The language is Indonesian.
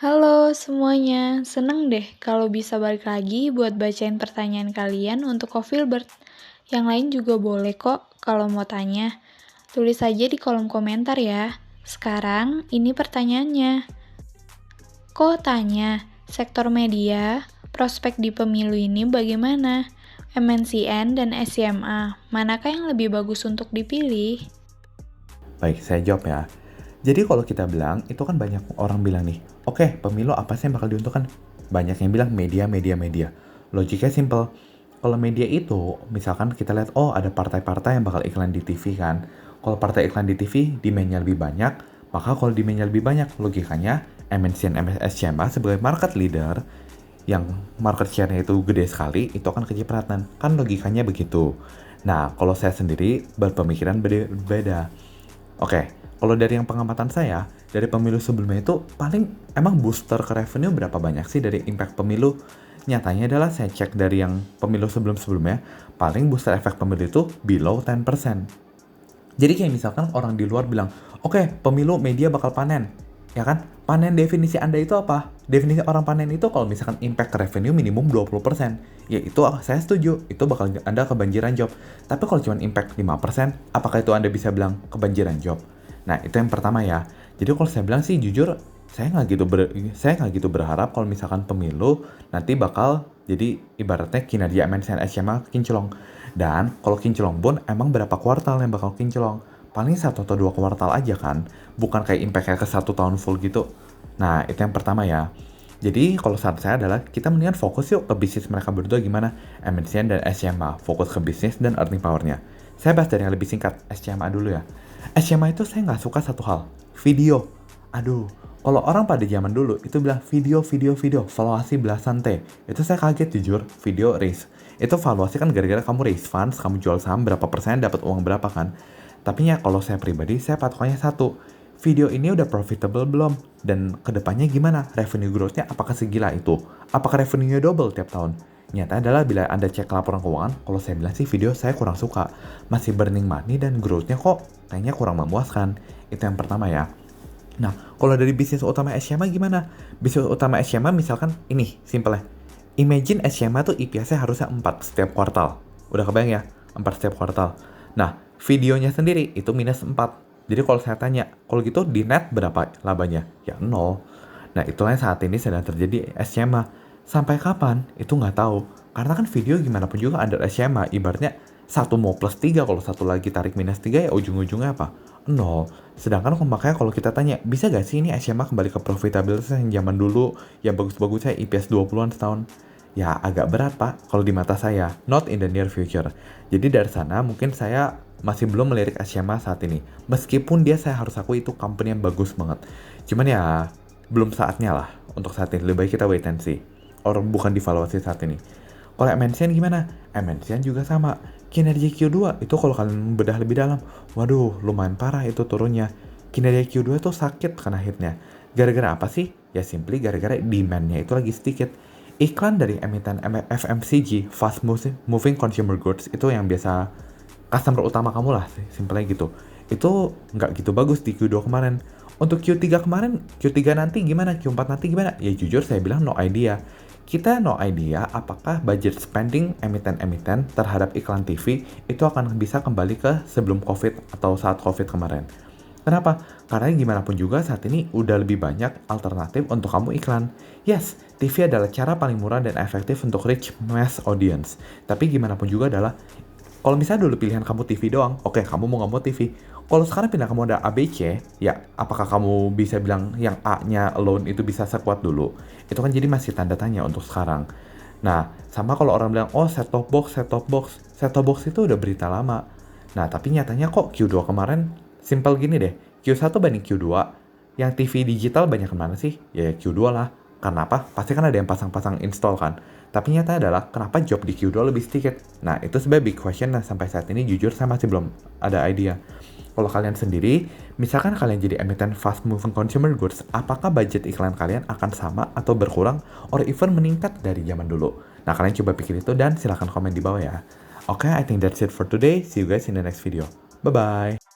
Halo semuanya, seneng deh kalau bisa balik lagi buat bacain pertanyaan kalian untuk Coffeelbird. Yang lain juga boleh kok kalau mau tanya. Tulis aja di kolom komentar ya. Sekarang ini pertanyaannya. Kok tanya, sektor media, prospek di pemilu ini bagaimana? MNCN dan SCMA, manakah yang lebih bagus untuk dipilih? Baik, saya jawab ya. Jadi kalau kita bilang, itu kan banyak orang bilang nih, oke, pemilu apa sih yang bakal diuntungkan? Banyak yang bilang media. Logiknya simple. Kalau media itu, misalkan kita lihat, oh ada partai-partai yang bakal iklan di TV kan. Kalau partai iklan di TV, demand-nya lebih banyak, maka kalau demand-nya lebih banyak, logikanya MNC dan MSCMA sebagai market leader, yang market share-nya itu gede sekali, itu akan kecipratan. Kan logikanya begitu. Nah, kalau saya sendiri berpemikiran berbeda. Oke, kalau dari yang pengamatan saya, dari pemilu sebelumnya itu paling emang booster ke revenue berapa banyak sih dari impact pemilu? Nyatanya adalah saya cek dari yang pemilu sebelum-sebelumnya, paling booster efek pemilu itu below 10%. Jadi kayak misalkan orang di luar bilang, oke, pemilu media bakal panen. Ya kan? Panen definisi Anda itu apa? Definisi orang panen itu kalau misalkan impact ke revenue minimum 20%. Ya itu saya setuju, itu bakal Anda kebanjiran job. Tapi kalau cuma impact 5%, apakah itu Anda bisa bilang kebanjiran job? Nah, itu yang pertama ya. Jadi kalau saya bilang sih jujur, saya nggak gitu berharap kalau misalkan pemilu nanti bakal jadi ibaratnya kinerja MNC dan SMA kinclong. Dan kalau kinclong pun emang berapa kuartal yang bakal kinclong? Paling 1 atau 2 kuartal aja kan, bukan kayak impactnya ke 1 tahun full gitu. Nah, itu yang pertama ya. Jadi kalau saran saya adalah kita mendingan fokus yuk ke bisnis mereka berdua gimana. MNCN dan SCMA, fokus ke bisnis dan earning powernya. Saya bahas dari yang lebih singkat, SCMA dulu ya. SCMA itu saya nggak suka satu hal, video. Aduh, kalau orang pada zaman dulu itu bilang video, valuasi belasan T. Itu saya kaget jujur, video raise. Itu valuasi kan gara-gara kamu raise funds, kamu jual saham berapa persen, dapat uang berapa kan. Tapi ya kalau saya pribadi, saya patokannya satu. Video ini udah profitable belum? Dan kedepannya gimana? Revenue growth-nya apakah segila itu? Apakah revenue-nya double tiap tahun? Nyata adalah bila Anda cek laporan keuangan, kalau saya bilang sih video saya kurang suka. Masih burning money dan growth-nya kok kayaknya kurang memuaskan. Itu yang pertama ya. Nah, kalau dari bisnis utama SCMA gimana? Bisnis utama SCMA misalkan ini, simple ya. Imagine SCMA tuh EPS-nya harusnya 4 setiap kuartal. Udah kebayang ya? 4 setiap kuartal. Nah, videonya sendiri itu minus 4. Jadi kalau saya tanya, kalau gitu di net berapa labanya? Ya 0. Nah, itulah yang saat ini sedang terjadi SCMA. Sampai kapan? Itu nggak tahu. Karena kan video gimana pun juga under SCMA. Ibaratnya satu mau plus 3, kalau satu lagi tarik minus 3 ya ujung-ujungnya apa? 0. Sedangkan makanya kalau kita tanya, bisa gak sih ini SMA kembali ke profitabilitas yang zaman dulu, yang bagus-bagusnya IPS 20-an setahun? Ya agak berat pak, kalau di mata saya, not in the near future. Jadi dari sana mungkin saya masih belum melirik SMA saat ini. Meskipun dia saya harus akui itu company yang bagus banget. Cuman ya, belum saatnya lah untuk saat ini. Lebih baik kita wait and see. Orang bukan divaluasi saat ini. Kalau MNCN gimana? MNCN juga sama. Kinerja Q2 itu kalau kalian bedah lebih dalam, waduh lumayan parah itu turunnya. Kinerja Q2 tuh sakit kena hitnya. Gara-gara apa sih? Ya simply gara-gara demand-nya itu lagi sedikit. Iklan dari emiten FMCG, fast moving consumer goods, itu yang biasa customer utama kamu lah, simpelnya gitu. Itu nggak gitu bagus di Q2 kemarin. Untuk Q3 kemarin, Q3 nanti gimana? Q4 nanti gimana? Ya jujur saya bilang no idea. Kita no idea apakah budget spending emiten-emiten terhadap iklan TV itu akan bisa kembali ke sebelum COVID atau saat COVID kemarin. Kenapa? Karena gimana pun juga saat ini udah lebih banyak alternatif untuk kamu iklan. Yes, TV adalah cara paling murah dan efektif untuk reach mass audience. Tapi gimana pun juga adalah, kalau misalnya dulu pilihan kamu TV doang, oke kamu mau nggak mau TV. Kalau sekarang pindah kamu ada ABC, ya apakah kamu bisa bilang yang A-nya alone itu bisa sekuat dulu? Itu kan jadi masih tanda tanya untuk sekarang. Nah, sama kalau orang bilang, oh set-top box. Set-top box itu udah berita lama. Nah, tapi nyatanya kok Q2 kemarin, simple gini deh, Q1 banding Q2, yang TV digital banyak kemana sih? Ya Q2 lah. Karena apa? Pasti kan ada yang pasang-pasang install kan. Tapi nyata adalah kenapa job di Q2 lebih sedikit? Nah, itu sebenarnya big question. Nah, sampai saat ini jujur saya masih belum ada idea. Kalau kalian sendiri, misalkan kalian jadi emiten fast moving consumer goods, apakah budget iklan kalian akan sama atau berkurang or even meningkat dari zaman dulu? Nah, kalian coba pikir itu dan silahkan komen di bawah ya. Oke, I think that's it for today. See you guys in the next video. Bye-bye.